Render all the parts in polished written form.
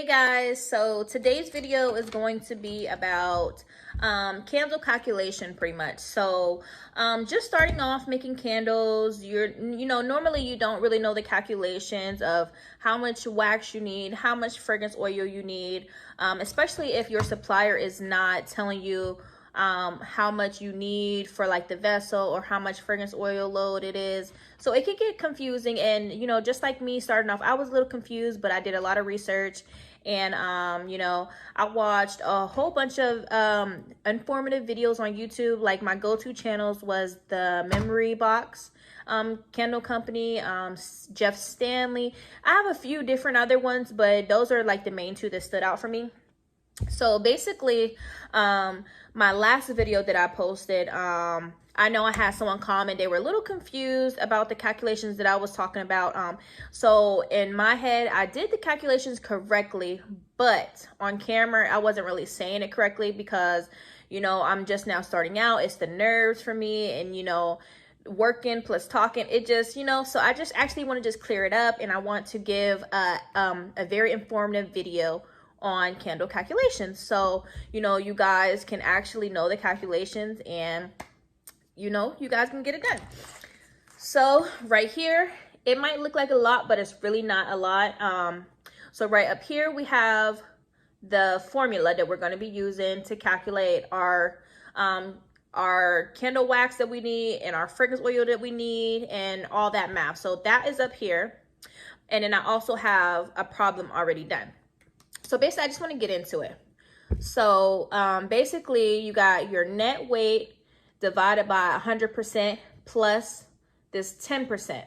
Guys, so today's video is going to be about candle calculation pretty much. So just starting off making candles, normally you don't really know the calculations of how much wax you need, how much fragrance oil you need, especially if your supplier is not telling you how much you need for like the vessel or how much fragrance oil load it is. So it could get confusing, and just like me starting off, I was a little confused, but I did a lot of research, and I watched a whole bunch of informative videos on YouTube. Like my go-to channels was the Memory Box candle company, Jeff Stanley. I have a few different other ones, but those are like the main two that stood out for me. So basically, my last video that I posted, I know I had someone comment, they were a little confused about the calculations that I was talking about. So in my head, I did the calculations correctly, but on camera, I wasn't really saying it correctly because, I'm just now starting out. It's the nerves for me, and, working plus talking, it just, so I just actually want to just clear it up, and I want to give a very informative video on candle calculations, so you guys can actually know the calculations, and you guys can get it done. So right here, it might look like a lot, but it's really not a lot. So right up here we have the formula that we're going to be using to calculate our candle wax that we need and our fragrance oil that we need and all that math. So that is up here, and then I also have a problem already done. So basically, I just want to get into it. So basically, you got your net weight divided by 100% plus this 10%.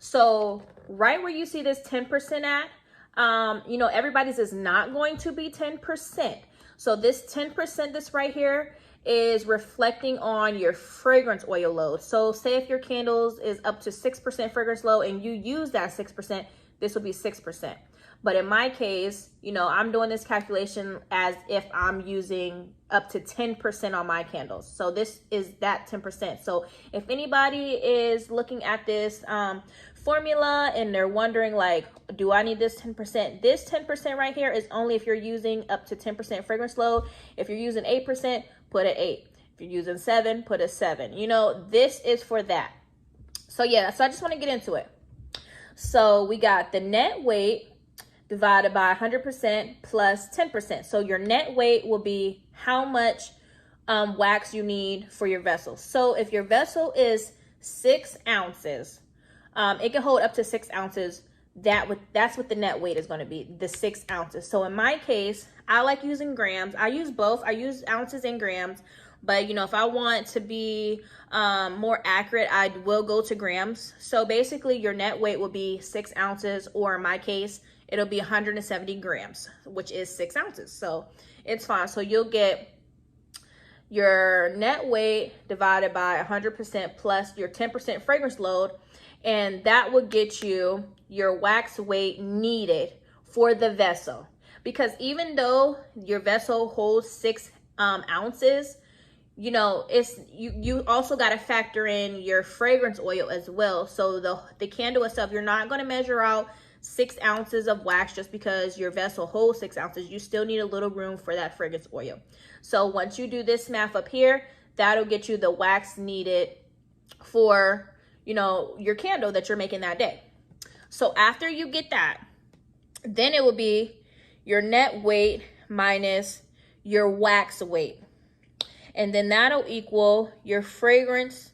So right where you see this 10% at, everybody's is not going to be 10%. So this 10% that's right here is reflecting on your fragrance oil load. So say if your candles is up to 6% fragrance load and you use that 6%, this will be 6%. But in my case, I'm doing this calculation as if I'm using up to 10% on my candles. So this is that 10%. So if anybody is looking at this formula and they're wondering like, do I need this 10%? This 10% right here is only if you're using up to 10% fragrance load. If you're using 8%, put an 8. If you're using 7, put a 7. This is for that. So yeah, so I just want to get into it. So we got the net weight divided by 100% plus 10%. So your net weight will be how much wax you need for your vessel. So if your vessel is 6 ounces, it can hold up to 6 ounces. That's what the net weight is going to be, the 6 ounces. So in my case, I like using grams. I use both. I use ounces and grams. But, if I want to be more accurate, I will go to grams. So basically, your net weight will be 6 ounces, or in my case, it'll be 170 grams, which is 6 ounces. So it's fine. So you'll get your net weight divided by 100% plus your 10% fragrance load, and that will get you your wax weight needed for the vessel. Because even though your vessel holds 6 ounces, it's you also got to factor in your fragrance oil as well. So the candle itself, you're not going to measure out 6 ounces of wax just because your vessel holds 6 ounces. You still need a little room for that fragrance oil. So once you do this math up here, that'll get you the wax needed for your candle that you're making that day. So after you get that, then it will be your net weight minus your wax weight, and then that'll equal your fragrance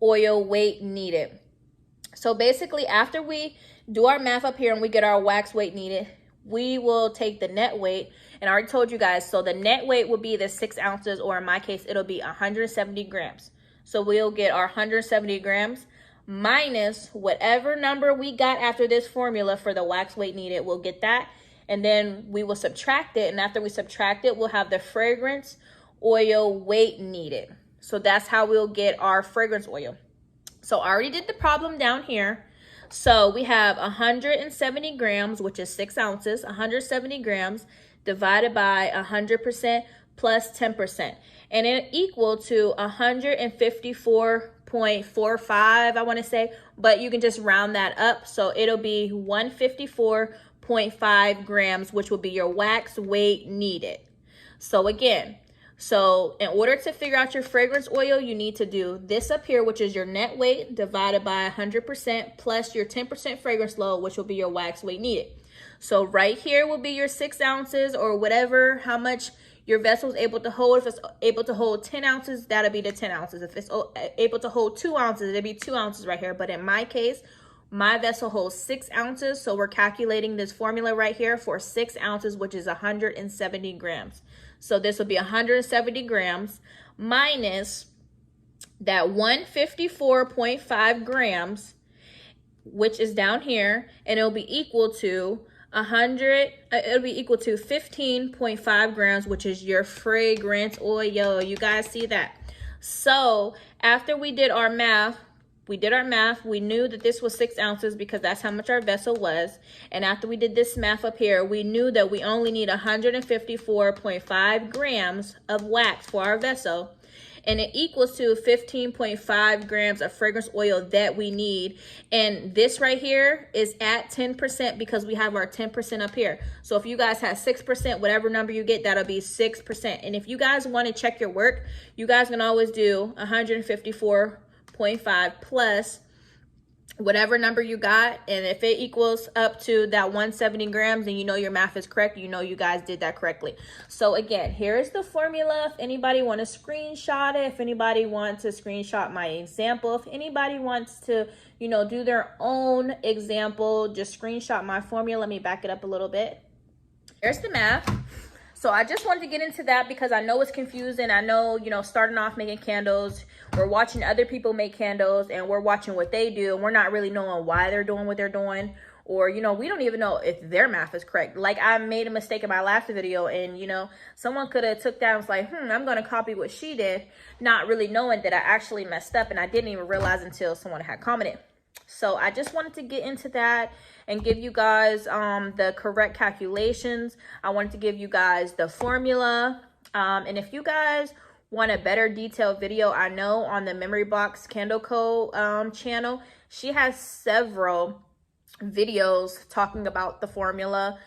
oil weight needed. So basically, after we do our math up here and we get our wax weight needed, we will take the net weight. And I already told you guys, so the net weight will be the 6 ounces, or in my case, it'll be 170 grams. So we'll get our 170 grams minus whatever number we got after this formula for the wax weight needed. We'll get that, and then we will subtract it. And after we subtract it, we'll have the fragrance oil weight needed. So that's how we'll get our fragrance oil. So I already did the problem down here. So we have 170 grams, which is 6 ounces, 170 grams divided by 100% plus 10%. And it equal to 154.45, I want to say, but you can just round that up. So it'll be 154.45 15.5 grams, which will be your wax weight needed. So again, so in order to figure out your fragrance oil, you need to do this up here, which is your net weight divided by 100% plus your 10% fragrance load, which will be your wax weight needed. So right here will be your 6 ounces or whatever, how much your vessel is able to hold. If it's able to hold 10 ounces, that'll be the 10 ounces. If it's able to hold 2 ounces, it'll be 2 ounces right here. But in my case, my vessel holds 6 ounces. So we're calculating this formula right here for 6 ounces, which is 170 grams. So this will be 170 grams minus that 154.5 grams, which is down here, and it'll be equal to 15.5 grams, which is your fragrance oil. You guys see that? So after we did our math, we knew that this was 6 ounces because that's how much our vessel was. And after we did this math up here, we knew that we only need 154.5 grams of wax for our vessel. And it equals to 15.5 grams of fragrance oil that we need. And this right here is at 10% because we have our 10% up here. So if you guys have 6%, whatever number you get, that'll be 6%. And if you guys want to check your work, you guys can always do 154.5 plus whatever number you got, and if it equals up to that 170 grams, then you know your math is correct. You know you guys did that correctly. So again, here's the formula. If anybody want to screenshot it, if anybody wants to screenshot my example, if anybody wants to, you know, do their own example, just screenshot my formula. Let me back it up a little bit. Here's the math. So I just wanted to get into that because I know it's confusing. I know, you know, starting off making candles, we're watching other people make candles and we're watching what they do. And we're not really knowing why they're doing what they're doing. Or, you know, we don't even know if their math is correct. Like I made a mistake in my last video and, you know, someone could have took that and was like, I'm going to copy what she did, not really knowing that I actually messed up. And I didn't even realize until someone had commented. So I just wanted to get into that and give you guys the correct calculations. I wanted to give you guys the formula. And if you guys want a better detailed video, I know on the Memory Box Candle Co. channel, she has several videos talking about the formula.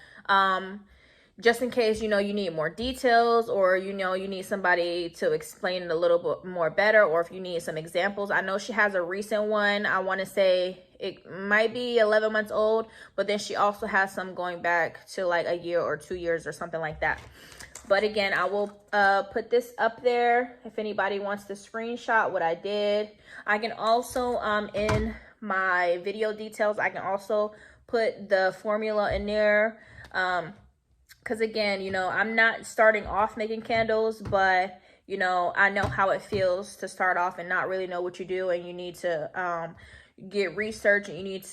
Just in case, you know, you need more details or, you know, you need somebody to explain it a little bit more better, or if you need some examples. I know she has a recent one. I want to say it might be 11 months old, but then she also has some going back to like a year or 2 years or something like that. But again, I will put this up there if anybody wants to screenshot what I did. I can also, in my video details, I can also put the formula in there. Because again, you know, I'm not starting off making candles, but, you know, I know how it feels to start off and not really know what you do. And you need to get research and you need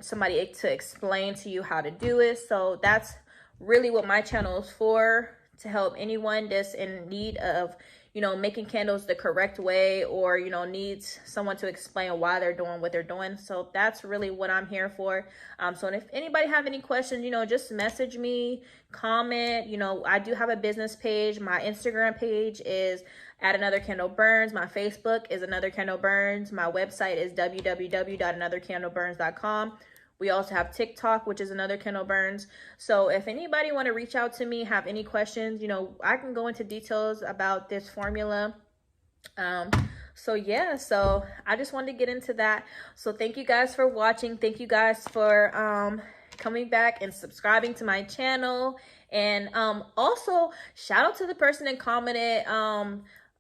somebody to explain to you how to do it. So that's really what my channel is for, to help anyone that's in need of, you know, making candles the correct way, or, you know, needs someone to explain why they're doing what they're doing. So that's really what I'm here for. So if anybody have any questions, you know, just message me, comment. You know, I do have a business page. My Instagram page is @AnotherCandleBurns. My Facebook is Another Candle Burns. My website is www.anothercandleburns.com. We also have TikTok, which is Another Candle Burns. So if anybody want to reach out to me, have any questions, you know, I can go into details about this formula. So yeah, so I just wanted to get into that. So thank you guys for watching. Thank you guys for coming back and subscribing to my channel. And also shout out to the person that commented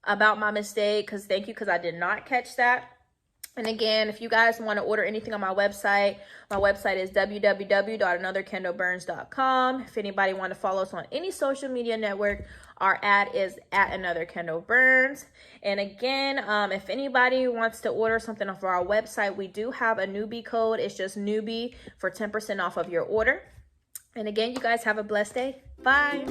about my mistake, because thank you, because I did not catch that. And again, if you guys want to order anything on my website is www.anothercandleburns.com. If anybody want to follow us on any social media network, our ad is @AnotherCandleBurns. And again, if anybody wants to order something off our website, we do have a newbie code. It's just newbie for 10% off of your order. And again, you guys have a blessed day. Bye.